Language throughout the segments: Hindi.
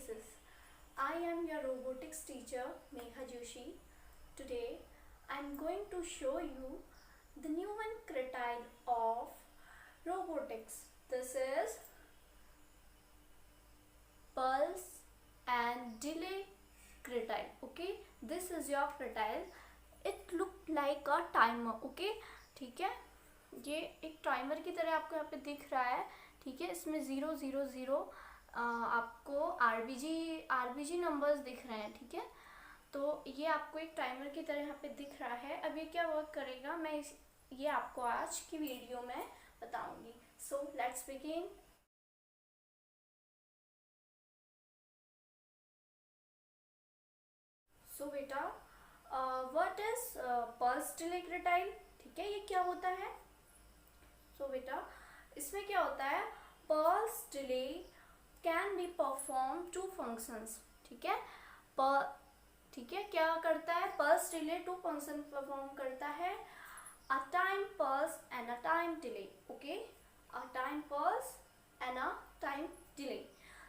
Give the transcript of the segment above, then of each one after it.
basis. I am your robotics teacher Megha Joshi. Today I am going to show you the new one cretile of robotics. This is pulse and delay cretile. Okay, this is your cretile. It looked like a timer. Okay, ठीक है, ये एक टाइमर की तरह आपको यहाँ पे दिख रहा है. ठीक है, इसमें 000 आपको आरबीजी नंबर्स दिख रहे हैं. ठीक है, तो ये आपको एक टाइमर की तरह यहाँ पे दिख रहा है. अब ये क्या वर्क करेगा ये आपको आज की वीडियो में बताऊंगी. So let's begin. सो बेटा, what is pulse delay curtail. ठीक है, ये क्या होता है. सो बेटा, इसमें क्या होता है, pulse delay can be perform two functions. ठीक है, ठीक है, क्या करता है, pulse delay two function perform करता है. A time pulse and a time delay. Okay, a time pulse and a time delay.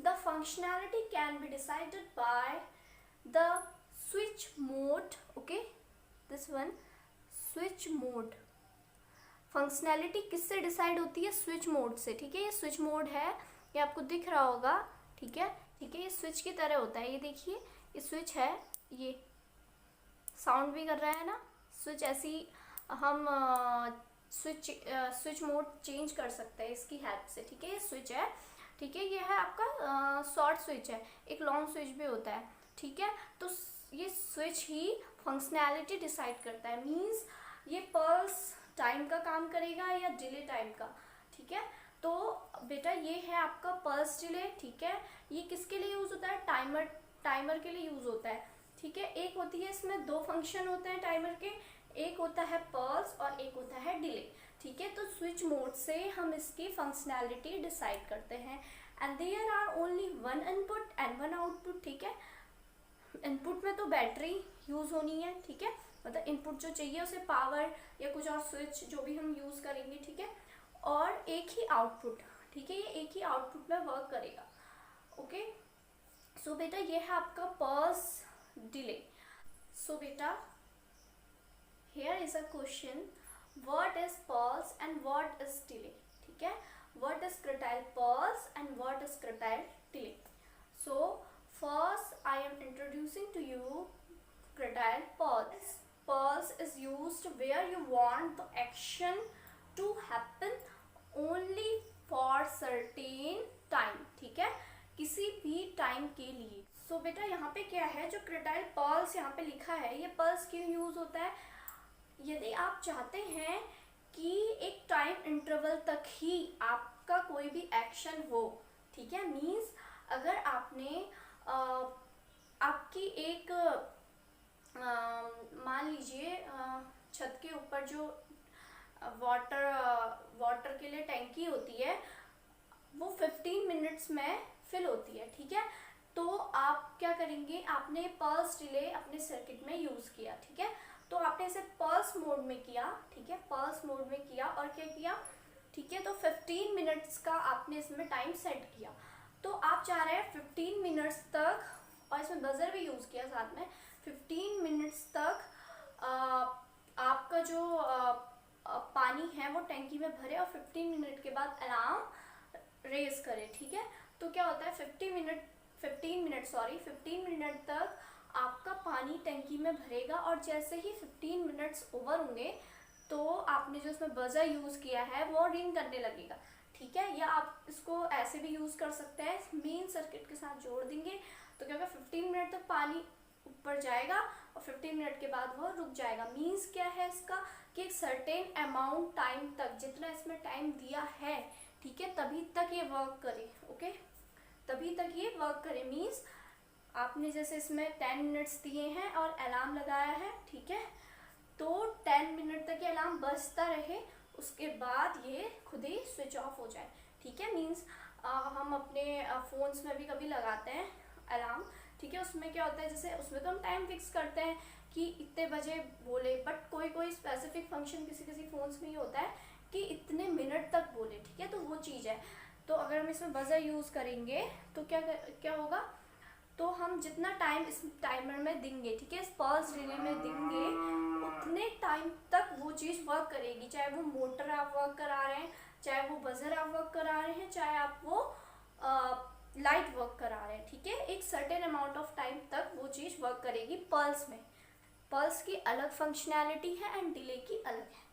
The functionality can be decided by the switch mode. Okay, this one, switch mode. Functionality किससे डिसाइड होती है, स्विच मोड से. ठीक है, ये स्विच मोड है, ये आपको दिख रहा होगा. ठीक है, ठीक है, ये स्विच की तरह होता है. ये देखिए, ये स्विच है, ये साउंड भी कर रहा है ना. स्विच ऐसी हम स्विच मोड चेंज कर सकते हैं इसकी हेल्प से. ठीक है, ये स्विच है. ठीक है, ये है आपका शॉर्ट स्विच है, एक लॉन्ग स्विच भी होता है. ठीक है, तो ये स्विच ही फंक्शनैलिटी डिसाइड करता है. मींस ये पल्स टाइम का काम करेगा या डिले टाइम का. ठीक है, तो बेटा ये है आपका पल्स डिले. ठीक है, ये किसके लिए यूज होता है, टाइमर के लिए यूज होता है. ठीक है, एक होती है, इसमें दो फंक्शन होते हैं टाइमर के, एक होता है पल्स और एक होता है डिले. ठीक है, तो स्विच मोड से हम इसकी फंक्शनैलिटी डिसाइड करते हैं. And there are only one input and one output. ठीक है, इनपुट में तो बैटरी यूज होनी है. ठीक है, मतलब इनपुट जो चाहिए उसे पावर या कुछ और स्विच जो भी हम यूज करेंगे. ठीक है, और एक ही आउटपुट. ठीक है, ये एक ही आउटपुट में वर्क करेगा. ओके, सो बेटा ये है आपका पल्स डिले. सो बेटा here is a question, what is pulse and what is delay. ठीक है, what is curtail pulse and what is curtail delay. So first I am introducing to you cretile pulse. Pulse is used where you want the action to happen only for certain time. ठीक है, किसी भी टाइम के लिए. सो बेटा यहाँ पे क्या है, जो क्रेटाइल पल्स यहाँ पे लिखा है, ये पल्स क्यों यूज होता है, यदि आप चाहते हैं कि एक टाइम इंटरवल तक ही आपका कोई भी एक्शन हो. ठीक है, मीन्स अगर आपने आपकी एक मान लीजिए छत के ऊपर जो वाटर के लिए टैंकी होती है वो 15 मिनट्स में फिल होती है. ठीक है, तो आप क्या करेंगे, आपने पल्स डिले अपने सर्किट में यूज किया. ठीक है, तो आपने इसे पल्स मोड में किया. ठीक है, पल्स मोड में किया और क्या किया. ठीक है, तो 15 मिनट्स का आपने इसमें टाइम सेट किया. तो आप चाह रहे हैं 15 मिनट्स तक, और इसमें बजर भी यूज़ किया साथ में, 15 मिनट्स तक आपका जो पानी है वो टैंकी में भरे और 15 मिनट के बाद अलार्म रेज करे. ठीक है, तो क्या होता है, 15 मिनट तक आपका पानी टैंकी में भरेगा और जैसे ही 15 मिनट्स ओवर होंगे तो आपने जो इसमें बजर यूज़ किया है वो रिंग करने लगेगा. ठीक है, या आप इसको ऐसे भी यूज कर सकते हैं, मेन सर्किट के साथ जोड़ देंगे तो क्या होगा, 15 मिनट तक पानी ऊपर जाएगा और 15 मिनट के बाद वो रुक जाएगा. मीन्स क्या है इसका, कि एक सर्टेन अमाउंट टाइम तक, जितना इसमें टाइम दिया है, ठीक है, तभी तक ये वर्क करे. ओके, तभी तक ये वर्क करे. मीन्स आपने जैसे इसमें 10 मिनट्स दिए हैं और अलार्म लगाया है. ठीक है, तो 10 मिनट तक ये अलार्म बजता रहे, उसके बाद ये खुद ही स्विच ऑफ हो जाए. ठीक है, मीन्स हम अपने फ़ोन्स में भी कभी लगाते हैं अलार्म. ठीक है, उसमें क्या होता है, जैसे उसमें तो हम टाइम फिक्स करते हैं कि इतने बजे बोले, बट कोई कोई स्पेसिफिक फंक्शन किसी किसी फ़ोन्स में ही होता है कि इतने मिनट तक बोले. ठीक है, तो वो चीज़ है. तो अगर हम इसमें बजर यूज़ करेंगे तो क्या होगा, तो हम जितना टाइम इस टाइमर में देंगे, ठीक है, इस पल्स डिले में देंगे, उतने टाइम तक वो चीज़ वर्क करेगी। चाहे वो मोटर आप वर्क करा रहे हैं, चाहे वो बजर आप वर्क करा रहे हैं, चाहे आप वो लाइट वर्क करा रहे हैं, ठीक है। एक सर्टेन अमाउंट ऑफ टाइम तक वो चीज़ वर्क करेगी पल्स में। पल्स की अलग फंक्शनैलिटी है एंड डिले की अलग है।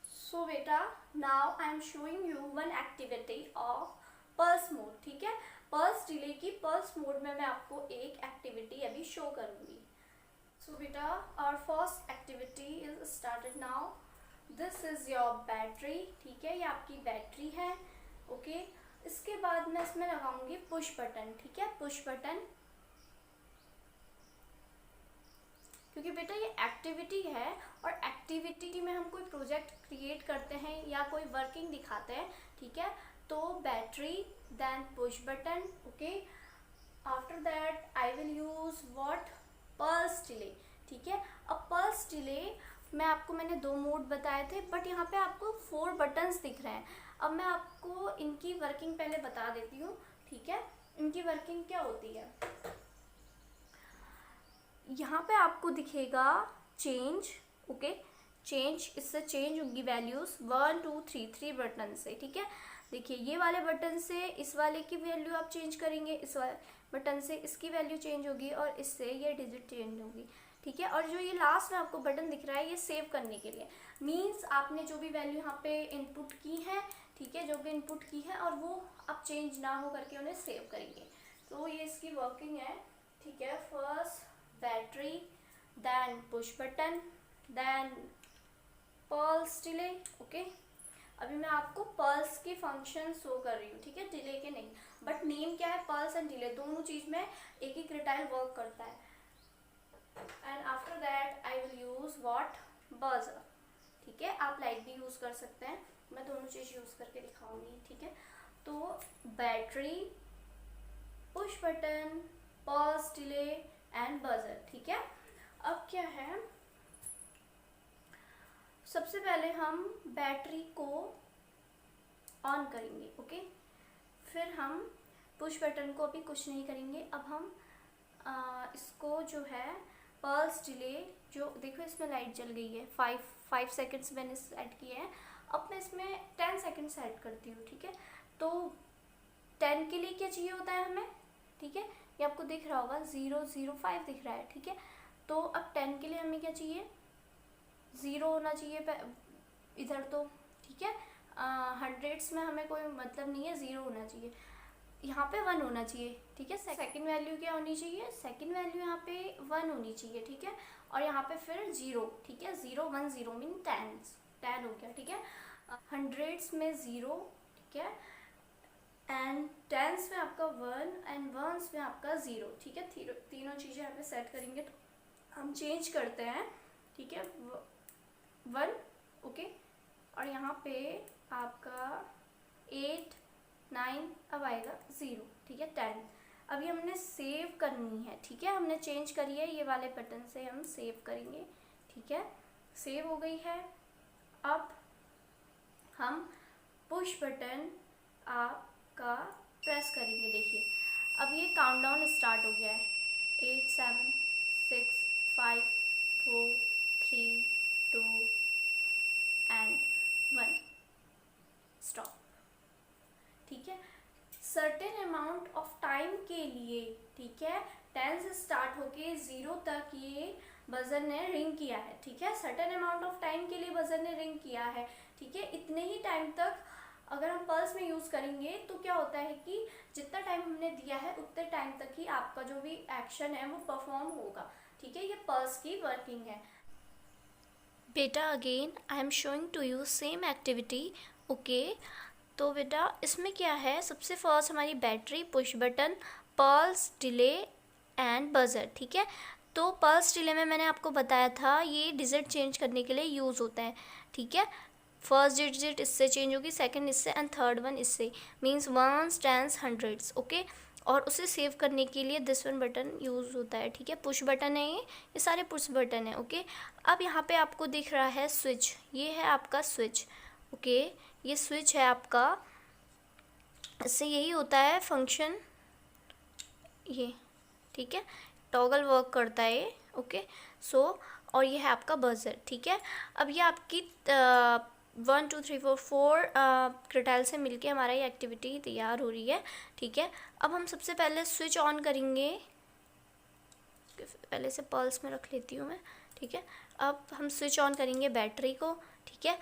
सो बेटा, now I am showing you one activity of pulse mode, ठीक है। पल्स डिले की पल्स मोड में मैं आपको एक एक्टिविटी अभी शो करूंगी। सो बेटा, our first activity is started now. This is your battery, ठीक है, ये आपकी बैटरी है, ओके। इसके बाद मैं इसमें लगाऊंगी पुश बटन, ठीक है, पुश बटन, क्योंकि बेटा ये एक्टिविटी है और एक्टिविटी में हम कोई प्रोजेक्ट क्रिएट करते हैं या कोई वर्किंग दिखाते हैं, ठीक है। तो battery, then push button, okay. After that I will use what, pulse delay, ठीक है। अब पल्स डिले में आपको मैंने 2 मोड बताए थे, बट यहाँ पे आपको 4 बटन्स दिख रहे हैं। अब मैं आपको इनकी वर्किंग पहले बता देती हूँ, ठीक है। इनकी वर्किंग क्या होती है, यहाँ पे आपको दिखेगा चेंज, ओके, चेंज, इससे चेंज होगी वैल्यूज 1 2 3 3 बटन से, ठीक है। देखिए ये वाले बटन से इस वाले की वैल्यू आप चेंज करेंगे, इस वाले बटन से इसकी वैल्यू चेंज होगी और इससे ये डिजिट चेंज होगी, ठीक है। और जो ये लास्ट में आपको बटन दिख रहा है, ये सेव करने के लिए, मीन्स आपने जो भी वैल्यू यहाँ पे इनपुट की है, ठीक है, जो भी इनपुट की है, और वो आप चेंज ना हो करके उन्हें सेव करेंगे। तो ये इसकी वर्किंग है, ठीक है। First battery, then push button, then pulse delay, okay. अभी मैं आपको पल्स की फंक्शन शो कर रही हूँ, ठीक है, डिले के नहीं, बट नेम क्या है, पल्स एंड डिले, दोनों चीज में एक ही क्रिटाइल वर्क करता है। And after that I will use what, buzzer, ठीक है। आप लाइट भी यूज कर सकते हैं, मैं दोनों चीज यूज करके दिखाऊंगी, ठीक है। तो battery, push button, pulse delay and buzzer, ठीक है। अब क्या है, सबसे पहले हम बैटरी को ऑन करेंगे, ओके। फिर हम पुश बटन को भी कुछ नहीं करेंगे। अब हम इसको जो है पल्स डिले, जो देखो इसमें लाइट जल गई है, 5 सेकेंड्स मैंने सेट किए हैं। अब मैं इसमें 10 सेकेंड सेट करती हूँ, ठीक है। तो 10 के लिए क्या चाहिए होता है हमें, ठीक है, ये आपको दिख रहा होगा 005 दिख रहा है, ठीक है। तो अब 10 के लिए हमें क्या चाहिए, 0 होना चाहिए इधर, तो ठीक है। हंड्रेड्स में हमें कोई मतलब नहीं है, 0 होना चाहिए, यहाँ पे 1 होना चाहिए, ठीक है। सेकंड वैल्यू क्या होनी चाहिए, सेकंड वैल्यू यहाँ पे 1 होनी चाहिए, ठीक है। और यहाँ पे फिर 0, ठीक है, 0 1 0 मीन 10 हो गया, ठीक है। हंड्रेड्स में 0, ठीक है, एंड टेंस में आपका 1 एंड वंस में आपका 0, ठीक है। तीनों चीज़ें यहाँ पे सेट करेंगे तो हम चेंज करते हैं, ठीक है, 1, ओके। और यहाँ पे आपका 8 9, अब आएगा 0, ठीक है, 10। अभी हमने सेव करनी है, ठीक है, हमने चेंज करी है, ये वाले बटन से हम सेव करेंगे, ठीक है। सेव हो गई है। अब हम पुश बटन आपका प्रेस करेंगे, देखिए अब ये काउंटडाउन स्टार्ट हो गया है, 8 7 6 5 4 3 2 एंड 1, स्टॉप, ठीक है। सर्टेन अमाउंट ऑफ टाइम के लिए, ठीक है, 10 से स्टार्ट होके 0 तक ये बजर ने रिंग किया है, ठीक है। सर्टेन अमाउंट ऑफ टाइम के लिए बजर ने रिंग किया है, ठीक है। इतने ही टाइम तक अगर हम पल्स में यूज़ करेंगे तो क्या होता है कि जितना टाइम हमने दिया है उतने टाइम तक ही आपका जो भी एक्शन है वो परफॉर्म होगा, ठीक है। ये पल्स की वर्किंग है। बेटा again I am showing to you same activity, okay. तो बेटा इसमें क्या है, सबसे फर्स्ट हमारी battery, push button, pulse delay and buzzer, ठीक है। तो पल्स डिले में मैंने आपको बताया था ये डिजिट चेंज करने के लिए यूज़ होता है, ठीक है। फर्स्ट डिजिट इससे चेंज होगी, सेकंड इससे एंड थर्ड वन इससे, means ones tens hundreds, okay. और उसे सेव करने के लिए दिस वन बटन यूज़ होता है, ठीक है। पुश बटन है ये सारे पुश बटन है, ओके। अब यहाँ पे आपको दिख रहा है स्विच, ये है आपका स्विच, ओके। ये स्विच है आपका, इससे यही होता है फंक्शन, ये, ठीक है, टॉगल वर्क करता है ये, ओके। सो और ये है आपका बजर, ठीक है। अब ये आपकी 1 2 3 4 4 क्रिटाइल से मिलके हमारा ये एक्टिविटी तैयार हो रही है, ठीक है। अब हम सबसे पहले स्विच ऑन करेंगे, पहले से पल्स में रख लेती हूँ मैं, ठीक है। अब हम स्विच ऑन करेंगे बैटरी को, ठीक है।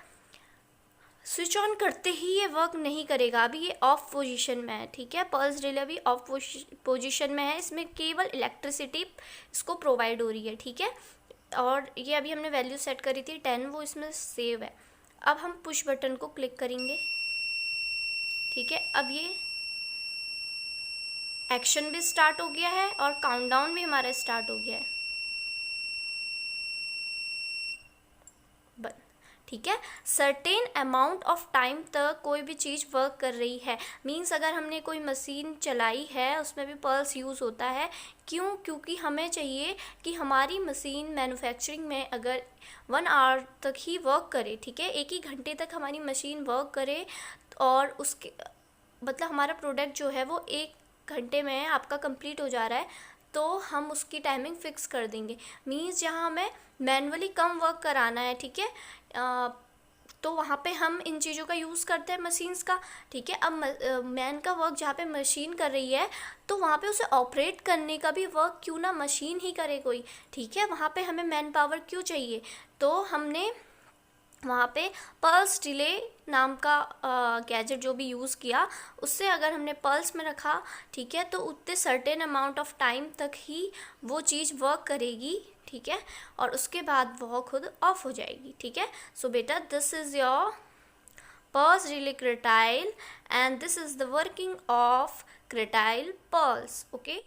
स्विच ऑन करते ही ये वर्क नहीं करेगा, अभी ये ऑफ पोजीशन में है, ठीक है। पल्स रिले अभी ऑफ पोजीशन में है, इसमें केवल इलेक्ट्रिसिटी इसको प्रोवाइड हो रही है, ठीक है। और ये अभी हमने वैल्यू सेट करी थी 10, वो इसमें सेव है। अब हम पुश बटन को क्लिक करेंगे, ठीक है। अब ये एक्शन भी स्टार्ट हो गया है और काउंटडाउन भी हमारा स्टार्ट हो गया है, बंद, ठीक है। सर्टेन अमाउंट ऑफ टाइम तक कोई भी चीज़ वर्क कर रही है, मींस अगर हमने कोई मशीन चलाई है उसमें भी पल्स यूज़ होता है। क्यों? क्योंकि हमें चाहिए कि हमारी मशीन मैन्युफैक्चरिंग में अगर 1 आवर तक ही वर्क करे, ठीक है, 1 ही घंटे तक हमारी मशीन वर्क करे, और उसके मतलब हमारा प्रोडक्ट जो है वो 1 घंटे में आपका कंप्लीट हो जा रहा है, तो हम उसकी टाइमिंग फिक्स कर देंगे। मीन्स जहाँ हमें मैनुअली कम वर्क कराना है, ठीक है, तो वहाँ पे हम इन चीज़ों का यूज़ करते हैं मशीन्स का, ठीक है। अब मैन का वर्क जहाँ पे मशीन कर रही है, तो वहाँ पे उसे ऑपरेट करने का भी वर्क क्यों ना मशीन ही करे कोई, ठीक है। वहाँ पे हमें मैन पावर क्यों चाहिए, तो हमने वहाँ पे पल्स डिले नाम का गैजेट जो भी यूज़ किया, उससे अगर हमने पल्स में रखा, ठीक है, तो उतने सर्टेन अमाउंट ऑफ टाइम तक ही वो चीज़ वर्क करेगी, ठीक है, और उसके बाद वो खुद ऑफ हो जाएगी, ठीक है। सो बेटा this is your pulse relay cretile and this is the working of cretile pulse, okay.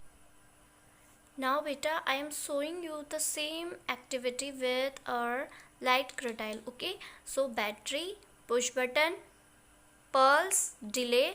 Now beta I am showing you the same activity with our light cretile, okay. So battery, push button, pulse, delay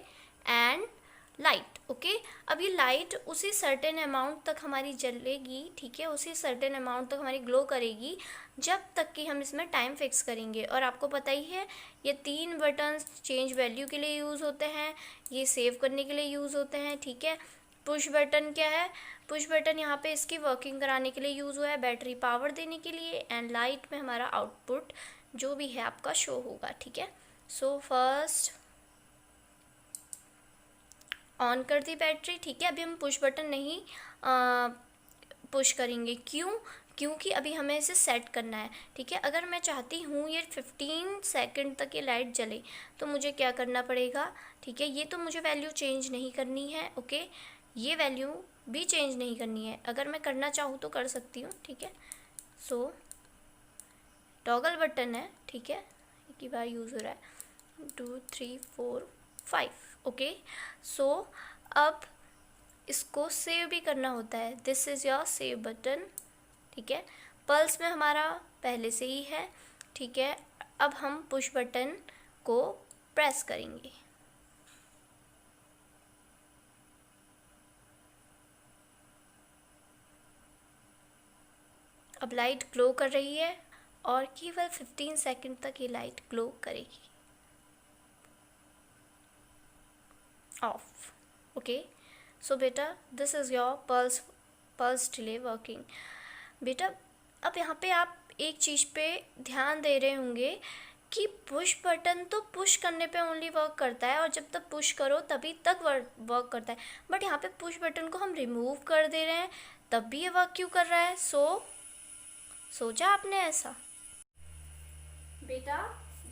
and light, okay. अब ये लाइट उसी सर्टेन अमाउंट तक हमारी जलेगी, ठीक है, उसी सर्टेन अमाउंट तक हमारी ग्लो करेगी जब तक कि हम इसमें टाइम फिक्स करेंगे। और आपको पता ही है ये 3 बटन्स चेंज वैल्यू के लिए यूज़ होते हैं, ये सेव करने के लिए यूज़ होते हैं, ठीक है। पुश बटन क्या है? पुश बटन यहाँ पे इसकी वर्किंग कराने के लिए यूज़ हुआ है, बैटरी पावर देने के लिए, एंड लाइट में हमारा आउटपुट जो भी है आपका शो होगा, ठीक है। सो फर्स्ट ऑन कर दी बैटरी, ठीक है। अभी हम पुश बटन नहीं पुश करेंगे, क्यों? क्योंकि अभी हमें इसे सेट करना है, ठीक है। अगर मैं चाहती हूँ ये 15 सेकंड तक ये लाइट जले, तो मुझे क्या करना पड़ेगा, ठीक है। ये तो मुझे वैल्यू चेंज नहीं करनी है, ओके, ये वैल्यू भी चेंज नहीं करनी है। अगर मैं करना चाहूँ तो कर सकती हूँ, ठीक है। सो टॉगल बटन है, ठीक है, एक ही बार यूज़ हो रहा है, 2 3 4 5, ओके। सो अब इसको सेव भी करना होता है, this is your save button, ठीक है। पल्स में हमारा पहले से ही है, ठीक है। अब हम पुश बटन को प्रेस करेंगे, अब लाइट ग्लो कर रही है और केवल 15 सेकंड तक ये लाइट ग्लो करेगी, ऑफ, ओके। सो बेटा this is your pulse delay working. बेटा अब यहाँ पे आप एक चीज़ पे ध्यान दे रहे होंगे कि पुश बटन तो पुश करने पे ओनली वर्क करता है, और जब तक पुश करो तभी तक वर्क करता है, बट यहाँ पे पुश बटन को हम रिमूव कर दे रहे हैं तब भी ये वर्क क्यों कर रहा है? सोचा आपने ऐसा? बेटा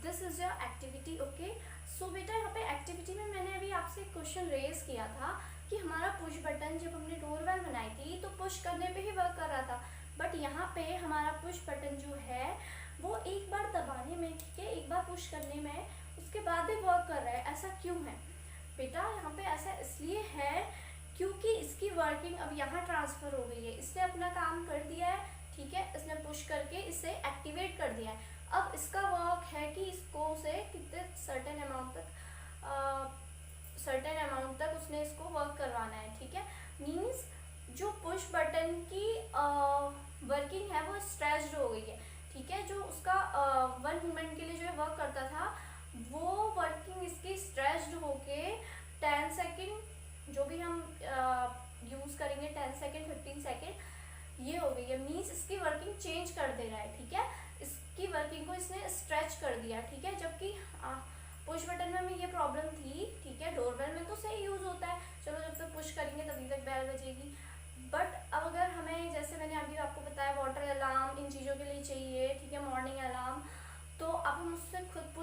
this is your activity, okay. So बेटा यहाँ पे एक्टिविटी में मैंने अभी आपसे एक क्वेश्चन रेज किया था कि हमारा पुश बटन जब हमने डोरबेल बनाई थी तो पुश करने पे ही वर्क कर रहा था, बट यहाँ पे हमारा पुश बटन जो है वो एक बार दबाने में, ठीक है, एक बार पुश करने में उसके बाद भी वर्क कर रहा है, ऐसा क्यों है? बेटा यहाँ पे ऐसा इसलिए है क्योंकि इसकी वर्किंग अब यहाँ ट्रांसफ़र हो गई है, इसने अपना काम कर दिया है, ठीक है, इसने पुश करके इसे एक्टिवेट कर दिया है। अब इसका वर्क है कि इसको उसे कितने सर्टेन अमाउंट तक उसने इसको वर्क करवाना है, ठीक है। मीन्स जो पुश बटन की वर्किंग है वो स्ट्रेच्ड हो गई है, ठीक है। जो उसका 1 मोमेंट के लिए जो वर्क करता था वो वर्किंग इसकी स्ट्रेच्ड होके 10 सेकेंड जो भी हम यूज़ करेंगे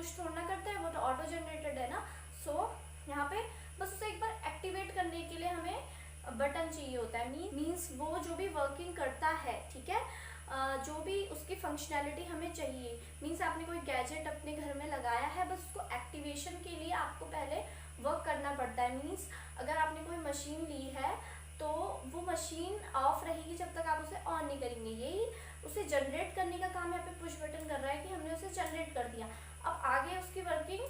पुश थोड़ा ना करता है, वो तो ऑटो जनरेटेड है ना। सो यहाँ पे बस उसे एक बार एक्टिवेट करने के लिए हमें बटन चाहिए होता है। मीन्स वो जो भी वर्किंग करता है, ठीक है, जो भी उसकी फंक्शनैलिटी हमें चाहिए, मीन्स आपने कोई गैजेट अपने घर में लगाया है, बस उसको एक्टिवेशन के लिए आपको पहले वर्क करना पड़ता है। मीन्स अगर आपने कोई मशीन ली है तो वो मशीन ऑफ रहेगी जब तक आप उसे ऑन नहीं करेंगे। यही उसे जनरेट करने का काम यहाँ पे पुश बटन कर रहा है कि हमने उसे जनरेट कर दिया। अब आगे उसकी वर्किंग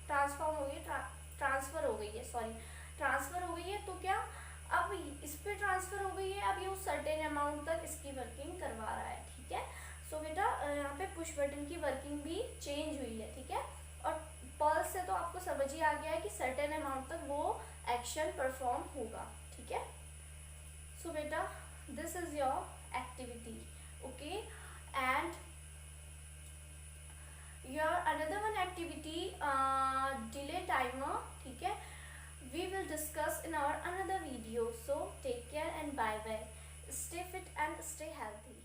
ट्रांसफॉर्म हो गई, ट्रांसफ़र हो गई है, सॉरी ट्रांसफ़र हो गई है। तो क्या अब इस पर ट्रांसफ़र हो गई है, अब ये उस सर्टेन अमाउंट तक इसकी वर्किंग करवा रहा है, ठीक है। सो बेटा यहाँ पे पुश बटन की वर्किंग भी चेंज हुई है, ठीक है। और पल्स से तो आपको समझ ही आ गया है कि सर्टेन अमाउंट तक वो एक्शन परफॉर्म होगा, ठीक है। सो बेटा this is your activity, okay. And your another one activity delay timer, ठीक है, we will discuss in our another video. So take care and bye bye. Stay fit and stay healthy.